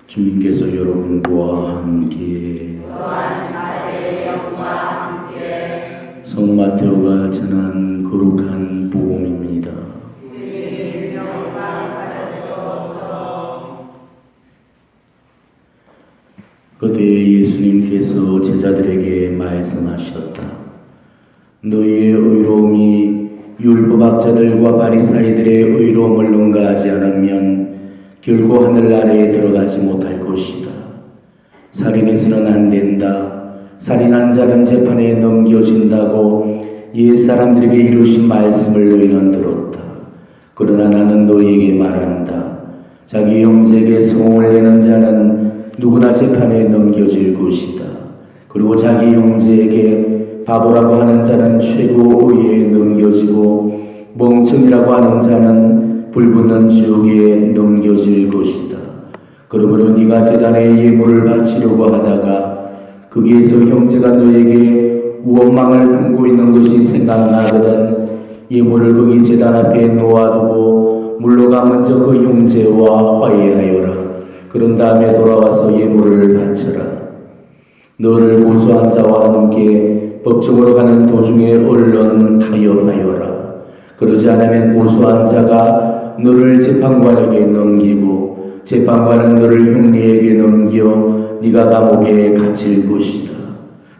주님께서 여러분과 함께 성도 마테오가 전한 거룩한 복음입니다. 그때 예수님께서 제자들에게 말씀하셨다. 너희의 의로움이 율법학자들과 바리사이들의 의로움을 능가하지 않으면 결코 하늘나라에 들어가지 못할 것이다. 살인해서는 안 된다. 살인한 자는 재판에 넘겨진다고 옛사람들에게 이루신 말씀을 너희는 들었다. 그러나 나는 너희에게 말한다. 자기 형제에게 성을 내는 자는 누구나 재판에 넘겨질 것이다. 그리고 자기 형제에게 바보라고 하는 자는 최고의에 넘겨지고 멍청이라고 하는 자는 불붙는 지옥에 넘겨질 것이다. 그러므로 네가 제단에 예물을 바치려고 하다가 거기에서 형제가 너에게 원망을 품고 있는 것이 생각나거든 예물을 거기 제단 앞에 놓아두고 물러가 먼저 그 형제와 화해하여라. 그런 다음에 돌아와서 예물을 바쳐라. 너를 고소한 자와 함께 법정으로 가는 도중에 얼른 타협하여라. 그러지 않으면 고소한 자가 너를 재판관에게 넘기고 재판관은 너를 형리에게 넘겨 네가 감옥에 갇힐 것이다.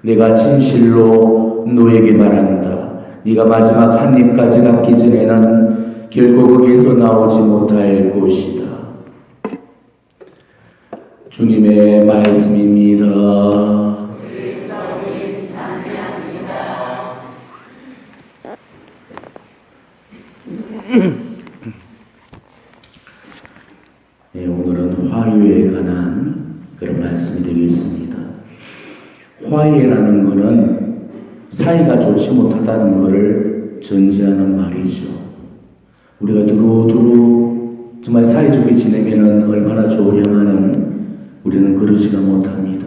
내가 진실로 너에게 말한다. 네가 마지막 한 입까지 갖기 전에는 결코 거기에서 나오지 못할 것이다. 주님의 말씀입니다. 네, 오늘은 화해에 관한 그런 말씀이 되겠습니다. 화해라는 것은 사이가 좋지 못하다는 것을 전제하는 말이죠. 우리가 두루두루 정말 사이좋게 지내면 얼마나 좋으냐마는 우리는 그러지가 못합니다.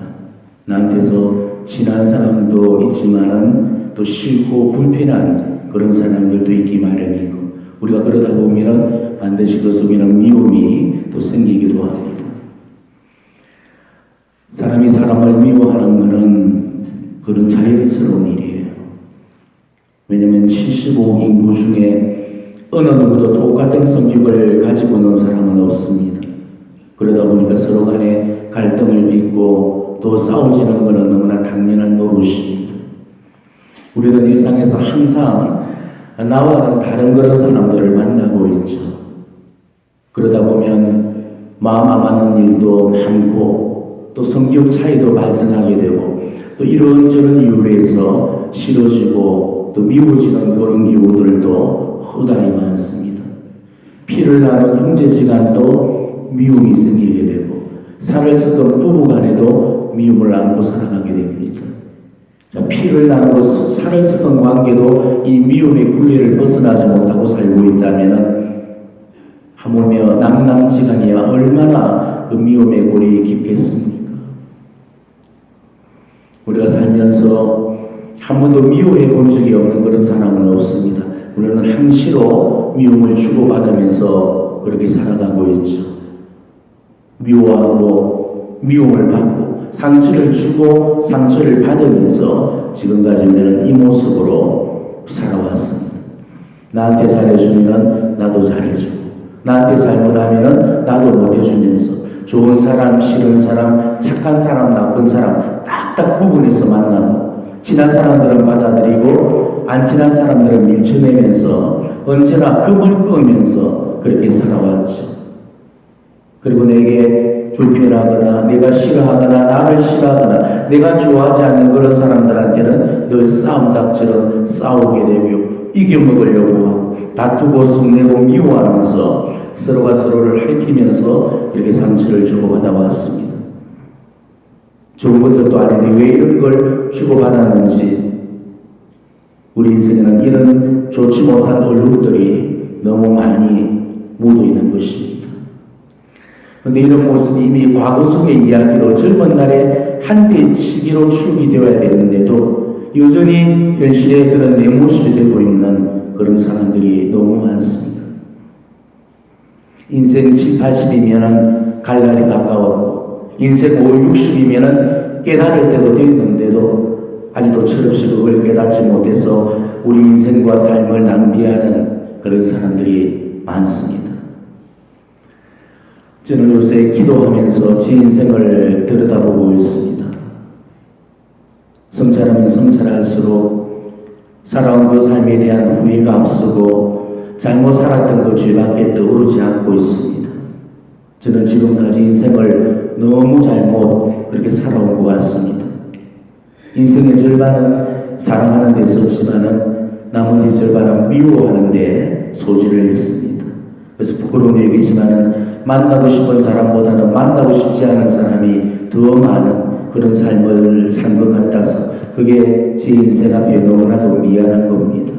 나한테서 친한 사람도 있지만은 또 싫고 불편한 그런 사람들도 있기 마련이고 우리가 그러다 보면 반드시 그 속에는 미움이 또 생기기도 합니다. 사람이 사람을 미워하는 것은 그런 자연스러운 일이에요. 왜냐하면 75억 인구 중에 어느 누구도 똑같은 성격을 가지고 있는 사람은 없습니다. 그러다 보니까 서로 간에 갈등을 빚고 또 싸우지는 것은 너무나 당연한 노릇입니다. 우리는 일상에서 항상 나와는 다른 그런 사람들을 만나고 있죠. 그러다 보면 마음 안 맞는 일도 많고 또 성격 차이도 발생하게 되고 또 이런저런 이유로 해서 싫어지고 또 미워지는 그런 경우들도 허다히 많습니다. 피를 나눈 형제지간도 미움이 생기게 되고 살을 섞은 부부간에도 미움을 안고 살아가게 됩니다. 자, 피를 나누고 살을 섞은 관계도 이 미움의 굴레를 벗어나지 못하고 살고 있다면 하물며 남남지간이야 얼마나 그 미움의 골이 깊겠습니까? 우리가 살면서 한 번도 미워해 본 적이 없는 그런 사람은 없습니다. 우리는 항시로 미움을 주고받으면서 그렇게 살아가고 있죠. 미워하고 미움을 받고 상처를 주고 상처를 받으면서 지금까지 우리는 이 모습으로 살아왔습니다. 나한테 잘해주면 나도 잘해주고 나한테 잘못하면 나도 못해주면서 좋은 사람, 싫은 사람, 착한 사람, 나쁜 사람 딱딱 구분해서 만나고 친한 사람들은 받아들이고 안 친한 사람들은 밀쳐내면서 언제나 금을 끄면서 그렇게 살아왔죠. 그리고 내게 불편하거나 내가 싫어하거나 나를 싫어하거나 내가 좋아하지 않는 그런 사람들한테는 늘 싸움닭처럼 싸우게 되고 이겨먹으려고 하고 다투고 성내고 미워하면서 서로가 서로를 핥히면서 이렇게 상처를 주고받아 왔습니다. 좋은 것들도 아닌데 왜 이런 걸 주고받았는지 우리 인생에는 이런 좋지 못한 얼룩들이 너무 많이 묻어 있는 것입니다. 그런데 이런 모습이 이미 과거 속의 이야기로 젊은 날에 한대 치기로 축이 되어야 되는데도 여전히 현실의 그런 내 모습이 되고 있는 그런 사람들이 너무 많습니다. 인생 7, 80이면 갈 날이 가까웠고 인생 5, 60이면은 깨달을 때도 됐는데도 아직도 철없이 그걸 깨닫지 못해서 우리 인생과 삶을 낭비하는 그런 사람들이 많습니다. 저는 요새 기도하면서 제 인생을 들여다보고 있습니다. 성찰하면 성찰할수록 살아온 그 삶에 대한 후회가 앞서고 잘못 살았던 그 죄밖에 떠오르지 않고 있습니다. 저는 지금까지 인생을 너무 잘못 그렇게 살아온 것 같습니다. 인생의 절반은 사랑하는 데 썼지만은 나머지 절반은 미워하는 데 소지를 했습니다. 그래서 부끄러운 얘기지만은 만나고 싶은 사람보다는 만나고 싶지 않은 사람이 더 많은 그런 삶을 산 것 같아서 그게 제 인생 앞에 너무나도 미안한 겁니다.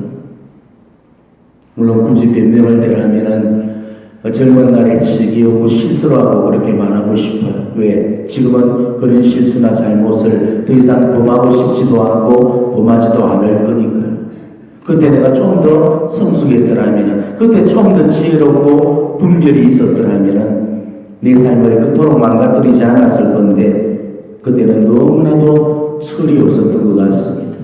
물론 굳이 변명을 대라면은 젊은 날에 즐기고 실수하고 그렇게 말하고 싶어요. 왜? 지금은 그런 실수나 잘못을 더 이상 범하고 싶지도 않고 범하지도 않을 거니까요. 그때 내가 좀 더 성숙했더라면, 그때 좀 더 지혜롭고 분별이 있었더라면 내 삶을 그토록 망가뜨리지 않았을 건데 그때는 너무나도 철이 없었던 것 같습니다.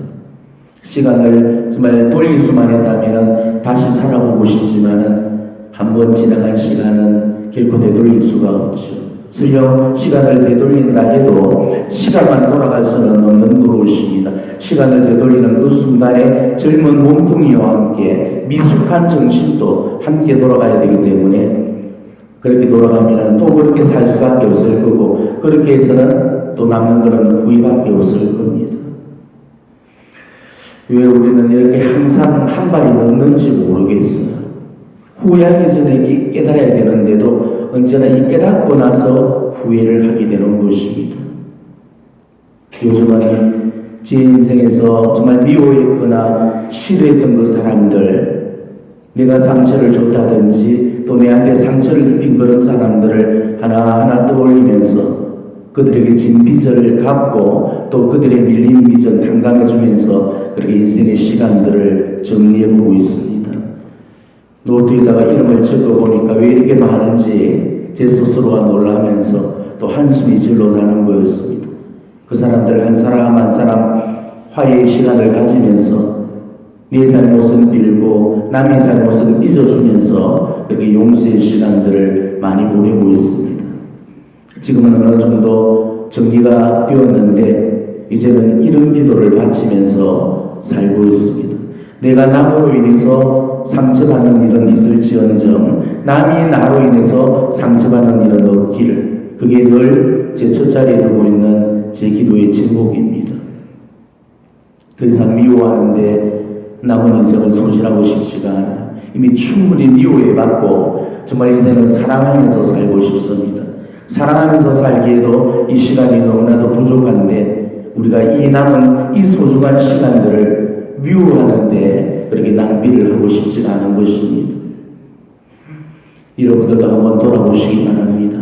시간을 정말 돌릴 수만 있다면 다시 살아보고 싶지만은 한번 지나간 시간은 결코 되돌릴 수가 없죠. 설령 시간을 되돌린다 해도 시간만 돌아갈 수는 없는 노릇입니다. 시간을 되돌리는 그 순간에 젊은 몸뚱이와 함께 미숙한 정신도 함께 돌아가야 되기 때문에 그렇게 돌아가면 또 그렇게 살 수밖에 없을 거고 그렇게 해서는 또 남는 것은 후회밖에 없을 겁니다. 왜 우리는 이렇게 항상 한 발이 넘는지 모르겠어요. 후회하기 전에 깨달아야 되는데도 언제나 이 깨닫고 나서 후회를 하게 되는 것입니다. 요즘은 제 인생에서 정말 미워했거나 싫어했던 그 사람들, 내가 상처를 줬다든지 또 내한테 상처를 입힌 그런 사람들을 하나하나 떠올리면서 그들에게 진 빚을 갚고 또 그들의 밀린 빚을 탕감해주면서 그렇게 인생의 시간들을 정리해보고 있습니다. 노트에다가 이름을 적어보니까 왜 이렇게 많은지 제 스스로가 놀라면서 또 한숨이 절로 나는 거였습니다. 그 사람들 한 사람 한 사람 화해의 시간을 가지면서 내 잘못은 빌고 남의 잘못은 잊어주면서 그렇게 용서의 시간들을 많이 보내고 있습니다. 지금은 어느 정도 정리가 되었는데 이제는 이런 기도를 바치면서 살고 있습니다. 내가 남으로 인해서 상처받는 일은 있을지언정 남이 나로 인해서 상처받는 일은 없기를, 그게 늘 제 첫자리에 두고 있는 제 기도의 제목입니다. 더 이상 미워하는데 남은 인생을 소진하고 싶지가 않아요. 이미 충분히 미워해봤고 정말 인생을 사랑하면서 살고 싶습니다. 사랑하면서 살기에도 이 시간이 너무나도 부족한데 우리가 이 남은 이 소중한 시간들을 미워하는데 그렇게 낭비를 하고 싶지 않은 것입니다. 여러분들도 한번 돌아보시기 바랍니다.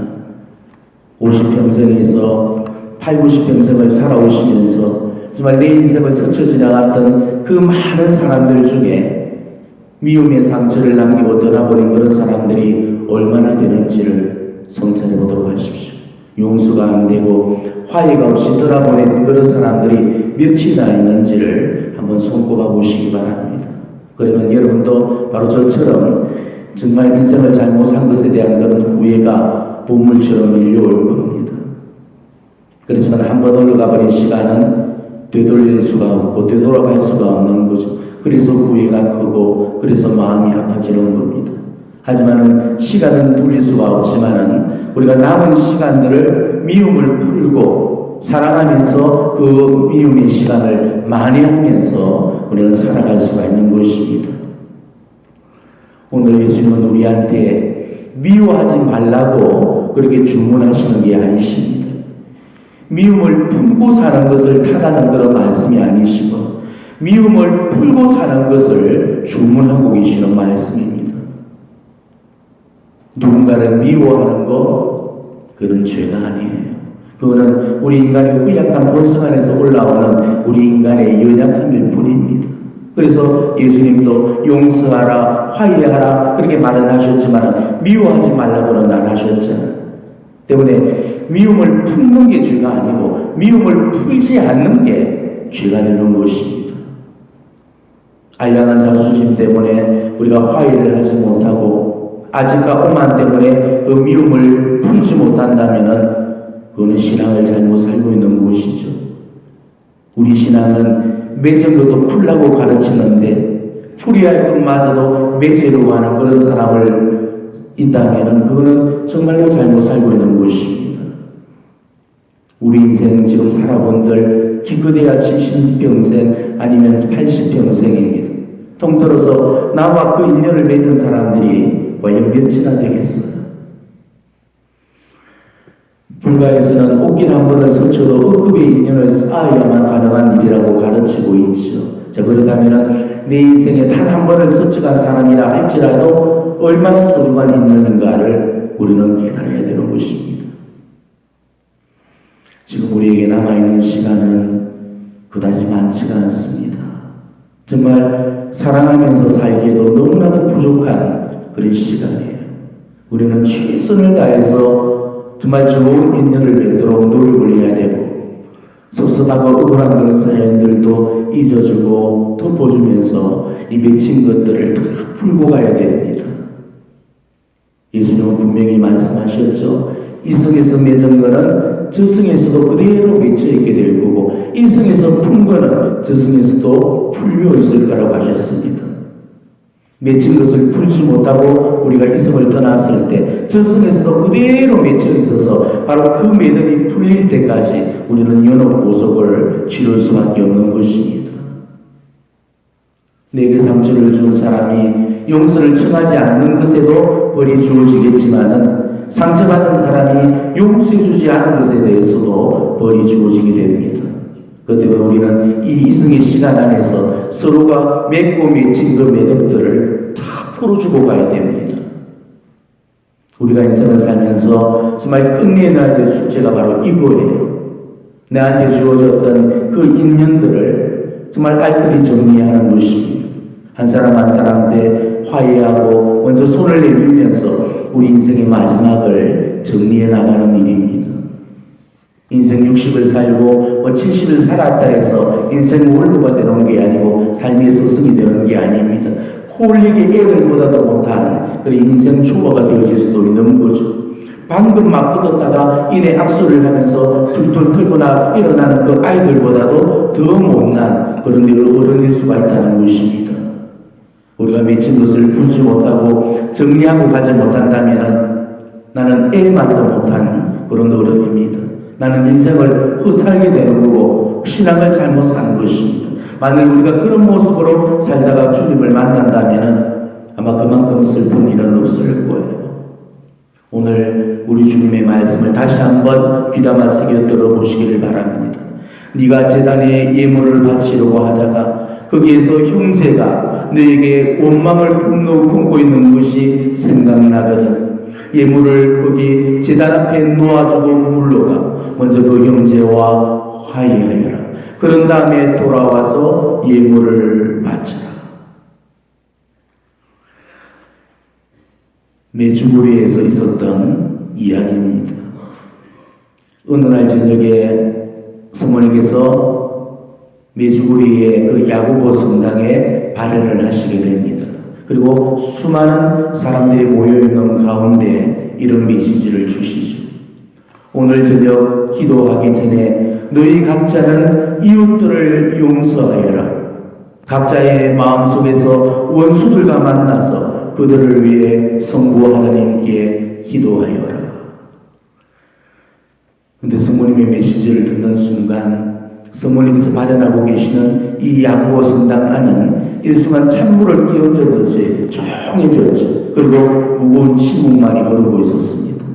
50평생에서 8, 90평생을 살아오시면서 정말 내 인생을 스쳐 지나갔던 그 많은 사람들 중에 미움의 상처를 남기고 떠나버린 그런 사람들이 얼마나 되는지를 성찰해 보도록 하십시오. 용서가 안 되고 화해가 없이 떠나보낸 그런 사람들이 몇이나 있는지를 한번 손꼽아 보시기 바랍니다. 그러면 여러분도 바로 저처럼 정말 인생을 잘못 산 것에 대한 그런 후회가 보물처럼 밀려올 겁니다. 그렇지만 한번 올라가버린 시간은 되돌릴 수가 없고 되돌아갈 수가 없는 거죠. 그래서 후회가 크고 그래서 마음이 아파지는 겁니다. 하지만은 시간은 돌릴 수가 없지만은 우리가 남은 시간들을 미움을 풀고 사랑하면서 그 미움의 시간을 만회하면서 우리는 살아갈 수가 있는 것입니다. 오늘 예수님은 우리한테 미워하지 말라고 그렇게 주문하시는 게 아니십니다. 미움을 품고 사는 것을 타다는 그런 말씀이 아니시고 미움을 풀고 사는 것을 주문하고 계시는 말씀입니다. 누군가를 미워하는 거 그런 죄가 아니에요. 그거는 우리 인간의 허약한 본성 안에서 올라오는 우리 인간의 연약함일 뿐입니다. 그래서 예수님도 용서하라, 화해하라 그렇게 말은 하셨지만 미워하지 말라고는 안 하셨잖아요. 때문에 미움을 품는 게 죄가 아니고 미움을 풀지 않는 게 죄가 되는 것입니다. 알량한 자존심 때문에 우리가 화해를 하지 못하고 아직과 오만 때문에 그 미움을 풀지 못한다면 그거는 신앙을 잘못 살고 있는 것이죠. 우리 신앙은 맺은 것도 풀라고 가르치는데 풀이할 것마저도 맺으려고 하는 그런 사람을 있다면 그거는 정말로 잘못 살고 있는 것입니다. 우리 인생 지금 살아본들 기껏해야 70평생 아니면 80평생입니다. 통틀어서 나와 그 인연을 맺은 사람들이 과연 몇이나 되겠어요? 불가에서는 옷길 한 번을 스쳐도 억급의 인연을 쌓아야만 가능한 일이라고 가르치고 있죠. 자, 그렇다면 내 인생에 단 한 번을 스쳐간 사람이라 할지라도 얼마나 소중한 인연인가를 우리는 깨달아야 되는 것입니다. 지금 우리에게 남아있는 시간은 그다지 많지가 않습니다. 정말 사랑하면서 살기에도 너무나도 부족한 그런 시간이에요. 우리는 최선을 다해서 정말 좋은 인연을 맺도록 노력을 해야 되고 섭섭하고 억울한 그런 사연들도 잊어주고 덮어주면서 이 맺힌 것들을 다 풀고 가야 됩니다. 예수님은 분명히 말씀하셨죠. 이성에서 맺은 거는 저승에서도 그대로 맺혀있게 될 거고 이성에서 푼 거는 저승에서도 풀려 있을 거라고 하셨습니다. 맺힌 것을 풀지 못하고 우리가 이성을 떠났을 때 저승에서도 그대로 맺혀 있어서 바로 그 매듭이 풀릴 때까지 우리는 연옥 보석을 치를 수밖에 없는 것입니다. 내게 상처를 준 사람이 용서를 청하지 않는 것에도 벌이 주어지겠지만은 상처받은 사람이 용서해주지 않은 것에 대해서도 벌이 주어지게 됩니다. 그 때문에 우리는 이 이승의 시간 안에서 서로가 맺고 맺힌 그 매듭들을 다 풀어주고 가야 됩니다. 우리가 인생을 살면서 정말 끝내놔야 될 숙제가 바로 이거예요. 내한테 주어졌던 그 인연들을 정말 알뜰히 정리하는 것입니다. 한 사람 한 사람한테 화해하고 먼저 손을 내밀면서 우리 인생의 마지막을 정리해 나가는 일입니다. 인생 60을 살고 70을 살았다 해서 인생 원로가 되는 게 아니고 삶의 스승이 되는 게 아닙니다. 홀리게 애들보다도 못한 그런 인생 초보가 되어질 수도 있는 거죠. 방금 막 얻었다가 이내 악수를 하면서 툴툴 털거나 일어나는 그 아이들보다도 더 못난 그런 일을 어른일 수가 있다는 것입니다. 우리가 맺힌 것을 풀지 못하고 정리하고 가지 못한다면 나는 애만도 못한 그런 어른입니다. 나는 인생을 헛살게 되는 거고 신앙을 잘못 산 것입니다. 만일 우리가 그런 모습으로 살다가 주님을 만난다면 아마 그만큼 슬픈 일은 없을 거예요. 오늘 우리 주님의 말씀을 다시 한번 귀담아 새겨 들어보시기를 바랍니다. 네가 제단에 예물을 바치려고 하다가 거기에서 형제가 너에게 원망을 품고 있는 것이 생각나거든 예물을 거기 제단 앞에 놓아주고 물러가 먼저 그 형제와 화해하여라. 그런 다음에 돌아와서 예물을 바쳐라. 메주고리에서 있었던 이야기입니다. 어느 날 저녁에 성모님께서 메주고리의 그 야고보 성당에 발언을 하시게 됩니다. 그리고 수많은 사람들이 모여있는 가운데 이런 메시지를 주시죠. 오늘 저녁 기도하기 전에 너희 각자는 이웃들을 용서하여라. 각자의 마음속에서 원수들과 만나서 그들을 위해 성부 하나님께 기도하여라. 근데 성모님의 메시지를 듣는 순간 성모님께서 발현하고 계시는 이 야고보 성당 안은 일순간 찬물을 끼얹었듯이 조용해졌죠. 그리고 무거운 침묵만이 흐르고 있었습니다.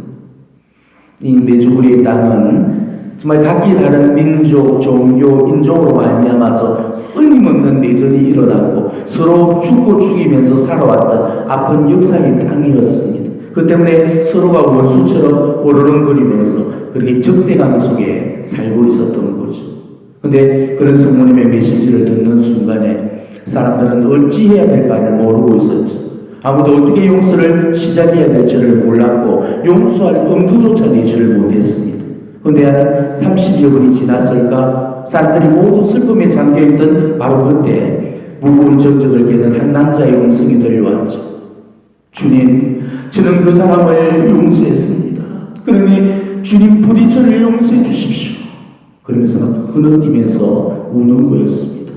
이 메주고리의 땅은 정말 각기 다른 민족, 종교, 인종으로 말미암아서 끊임없는 내전이 일어나고 서로 죽고 죽이면서 살아왔던 아픈 역사의 땅이었습니다. 그 때문에 서로가 원수처럼 오르렁거리면서 그렇게 적대감 속에 살고 있었던 거죠. 근데 그런 성모님의 메시지를 듣는 순간에 사람들은 어찌해야 될 바를 모르고 있었죠. 아무도 어떻게 용서를 시작해야 될지를 몰랐고 용서할 엄두조차 내지를 못했습니다. 그런데 한 30여 분이 지났을까 사람들이 모두 슬픔에 잠겨있던 바로 그때 무거운 정적을 깨는 한 남자의 음성이 들려왔죠. 주님, 저는 그 사람을 용서했습니다. 그러니 주님 부디 저를 용서해 주십시오. 그러면서 막 흐느끼면서 우는 거였습니다.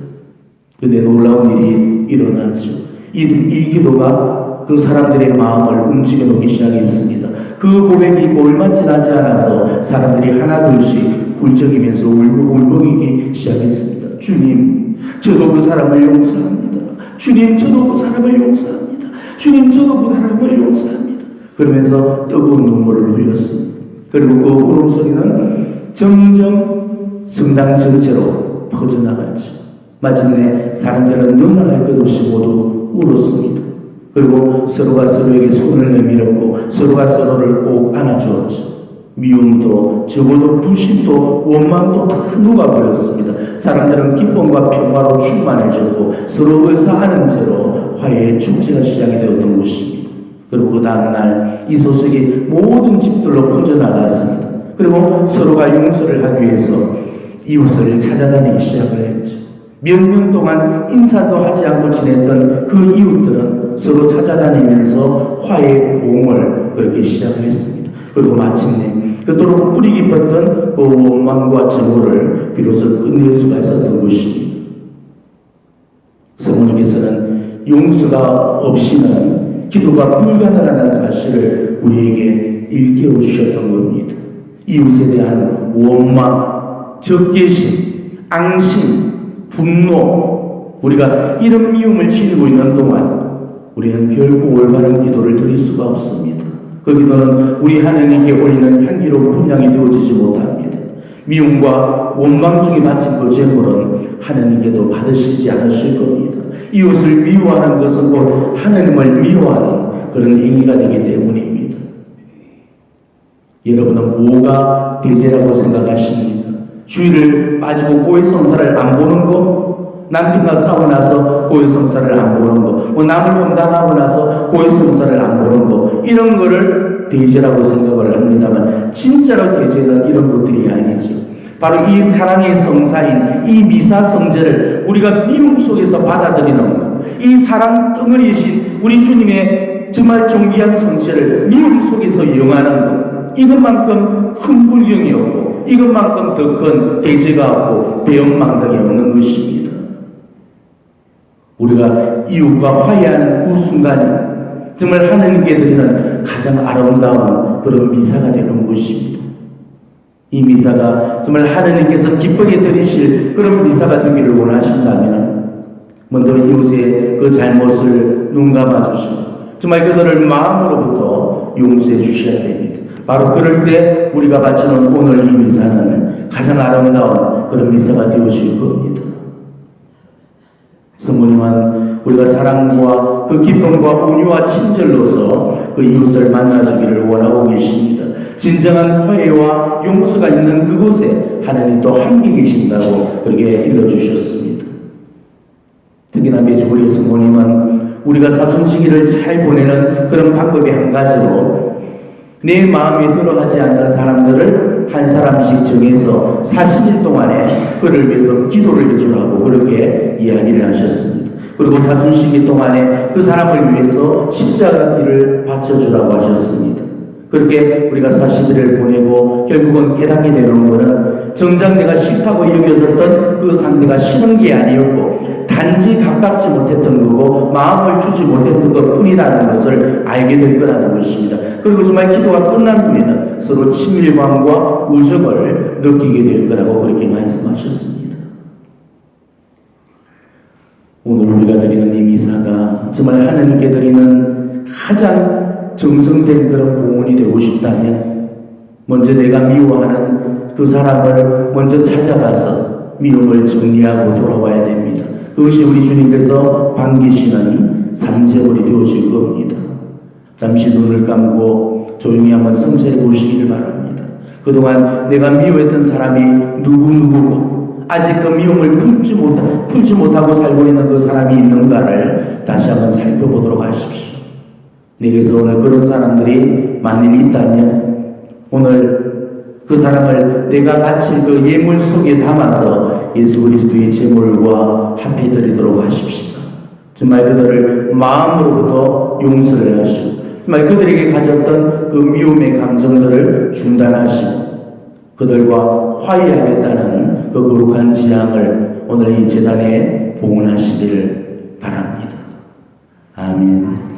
근데 놀라운 일이 일어났죠. 이 기도가 그 사람들의 마음을 움직여 놓기 시작했습니다. 그 고백이 있고 얼마 지나지 않아서 사람들이 하나둘씩 훌쩍이면서 울먹이기 시작했습니다. 주님, 저도 그 사람을 용서합니다. 주님, 저도 그 사람을 용서합니다. 주님, 저도 그 사람을 용서합니다. 그러면서 뜨거운 눈물을 흘렸습니다. 그리고 그 울음소리는 점점 성당 전체로 퍼져나갔죠. 마침내 사람들은 너나 할 것 없이 모두 울었습니다. 그리고 서로가 서로에게 손을 내밀었고 서로가 서로를 꼭 안아주었죠. 미움도 적어도 불신도 원망도 다 녹아버렸습니다. 사람들은 기쁨과 평화로 충만해졌고 서로 의사하는 채로 화해의 축제가 시작이 되었던 것입니다. 그리고 그 다음날 이 소식이 모든 집들로 퍼져나갔습니다. 그리고 서로가 용서를 하기 위해서 이웃을 찾아다니기 시작을 했죠. 몇 년 동안 인사도 하지 않고 지냈던 그 이웃들은 서로 찾아다니면서 화해의 봉을 그렇게 시작을 했습니다. 그리고 마침내 그토록 뿌리 깊었던 그 원망과 증오를 비로소 끝낼 수가 있었던 것입니다. 성모님께서는 용서가 없이는 기도가 불가능하다는 사실을 우리에게 일깨워 주셨던 겁니다. 이웃에 대한 원망, 적개심, 앙심, 분노, 우리가 이런 미움을 지니고 있는 동안 우리는 결코 올바른 기도를 드릴 수가 없습니다. 그 기도는 우리 하나님께 올리는 향기로운 분향이 되어지지 못합니다. 미움과 원망 중에 바친 그 제물은 하나님께도 받으시지 않으실 겁니다. 이웃을 미워하는 것은 곧 하나님을 미워하는 그런 행위가 되기 때문입니다. 여러분은 뭐가 대죄라고 생각하십니까? 주의를 빠지고 고해성사를 안 보는 거, 남편과 싸우고 나서 고해성사를 안 보는 거, 남을 험담하고 나서 고해성사를 안 보는 거, 이런 거를 대죄라고 생각을 합니다만 진짜로 대죄는 이런 것들이 아니죠. 바로 이 사랑의 성사인 이 미사 성제를 우리가 미움 속에서 받아들이는 것, 이 사랑 덩어리이신 우리 주님의 정말 존귀한 성제를 미움 속에서 이용하는 것, 이것만큼 큰 불경이 없고 이것만큼 더 큰 대죄가 없고 배은망덕이 없는 것입니다. 우리가 이웃과 화해하는 그 순간이 정말 하나님께 드리는 가장 아름다운 그런 미사가 되는 것입니다. 이 미사가 정말 하나님께서 기쁘게 드리실 그런 미사가 되기를 원하신다면 먼저 이웃의 그 잘못을 눈 감아주시고 정말 그들을 마음으로부터 용서해 주셔야 됩니다. 바로 그럴 때 우리가 바치는 오늘 이 미사는 가장 아름다운 그런 미사가 되어질 겁니다. 성모님은 우리가 사랑과 그 기쁨과 온유와 친절로서 그 이웃을 만나주기를 원하고 계십니다. 진정한 화해와 용서가 있는 그곳에 하나님 또 함께 계신다고 그렇게 일러주셨습니다. 특히나 매주 우리 성모님은 우리가 사순시기를 잘 보내는 그런 방법의 한 가지로 내 마음에 들어가지 않는 사람들을 한 사람씩 정해서 40일 동안에 그를 위해서 기도를 해주라고 그렇게 이야기를 하셨습니다. 그리고 사순시기 동안에 그 사람을 위해서 십자가 길을 바쳐주라고 하셨습니다. 그렇게 우리가 40일을 보내고 결국은 깨닫게 되는 것은 정작 내가 싫다고 여겨졌던 그 상대가 싫은 게 아니었고 단지 가깝지 못했던 거고 마음을 주지 못했던 것 뿐이라는 것을 알게 될 거라는 것입니다. 그리고 정말 기도가 끝난 후에는 서로 친밀감과 우정을 느끼게 될 거라고 그렇게 말씀하셨습니다. 오늘 우리가 드리는 이 미사가 정말 하나님께 드리는 가장 정성된 그런 봉헌이 되고 싶다면 먼저 내가 미워하는 그 사람을 먼저 찾아가서 미움을 정리하고 돌아와야 됩니다. 그것이 우리 주님께서 반기시는 산제물이 되어질 겁니다. 잠시 눈을 감고 조용히 한번 성찰해 보시기를 바랍니다. 그동안 내가 미워했던 사람이 누구누구고 아직 그 미움을 풀지 못하고 살고 있는 그 사람이 있는가를 다시 한번 살펴보도록 하십시오. 내게서 오늘 그런 사람들이 만일 있다면 오늘 그 사람을 내가 바칠 그 예물 속에 담아서 예수 그리스도의 제물과 합해 드리도록 하십시다. 정말 그들을 마음으로부터 용서를 하시고 정말 그들에게 가졌던 그 미움의 감정들을 중단하시고 그들과 화해하겠다는 그 거룩한 지향을 오늘 이 제단에 봉헌하시기를 바랍니다. 아멘.